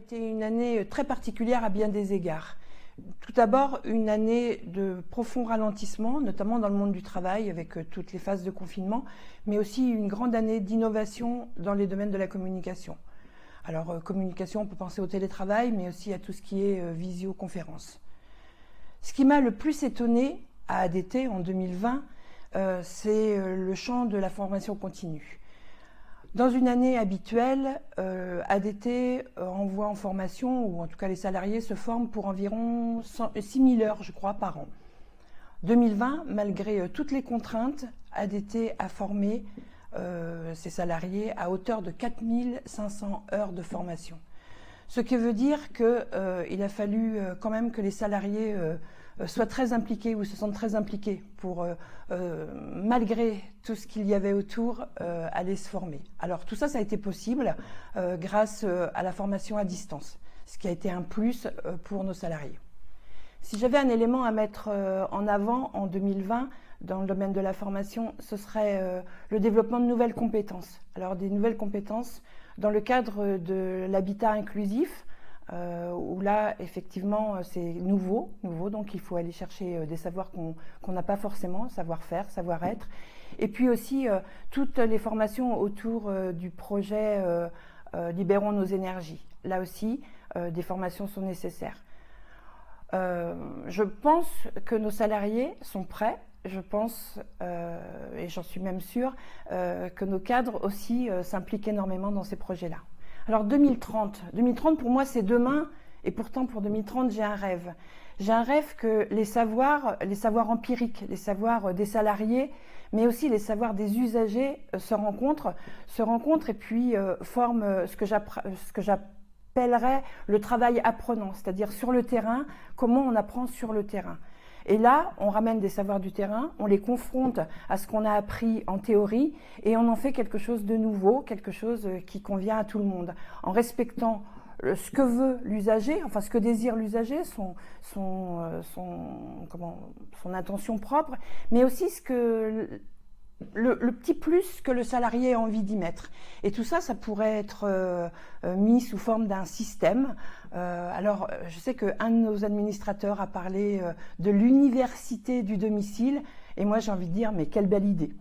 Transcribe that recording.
été une année très particulière à bien des égards. Tout d'abord, une année de profond ralentissement, notamment dans le monde du travail, avec toutes les phases de confinement, mais aussi une grande année d'innovation dans les domaines de la communication. Alors, communication, on peut penser au télétravail, mais aussi à tout ce qui est visioconférence. Ce qui m'a le plus étonné à ADT en 2020, c'est le champ de la formation continue. Dans une année habituelle, ADT envoie en formation, ou en tout cas les salariés se forment pour environ 6 000 heures, je crois, par an. 2020, malgré toutes les contraintes, ADT a formé ses salariés à hauteur de 4 500 heures de formation. Ce qui veut dire qu'il a fallu quand même que les salariés soient très impliqués ou se sentent très impliqués pour, malgré tout ce qu'il y avait autour, aller se former. Alors tout ça, ça a été possible grâce à la formation à distance, ce qui a été un plus pour nos salariés. Si j'avais un élément à mettre en avant en 2020 dans le domaine de la formation, ce serait le développement de nouvelles compétences. Alors des nouvelles compétences dans le cadre de l'habitat inclusif, où là, effectivement, c'est nouveau, donc il faut aller chercher des savoirs qu'on n'a pas forcément, savoir-faire, savoir-être. Et puis aussi, toutes les formations autour du projet Libérons nos énergies. Là aussi, des formations sont nécessaires. Je pense que nos salariés sont prêts. Je pense, et j'en suis même sûre, que nos cadres aussi s'impliquent énormément dans ces projets-là. Alors 2030 pour moi c'est demain, et pourtant pour 2030 j'ai un rêve. J'ai un rêve que les savoirs empiriques, les savoirs des salariés, mais aussi les savoirs des usagers se rencontrent et puis forment ce que j'appellerais le travail apprenant, c'est-à-dire sur le terrain, comment on apprend sur le terrain. Et là, on ramène des savoirs du terrain, on les confronte à ce qu'on a appris en théorie et on en fait quelque chose de nouveau, quelque chose qui convient à tout le monde, en respectant ce que veut l'usager, enfin ce que désire l'usager, son intention propre, mais aussi le petit plus que le salarié a envie d'y mettre. Et tout ça, ça pourrait être mis sous forme d'un système. Alors, je sais qu'un de nos administrateurs a parlé de l'université du domicile, et moi j'ai envie de dire, mais quelle belle idée!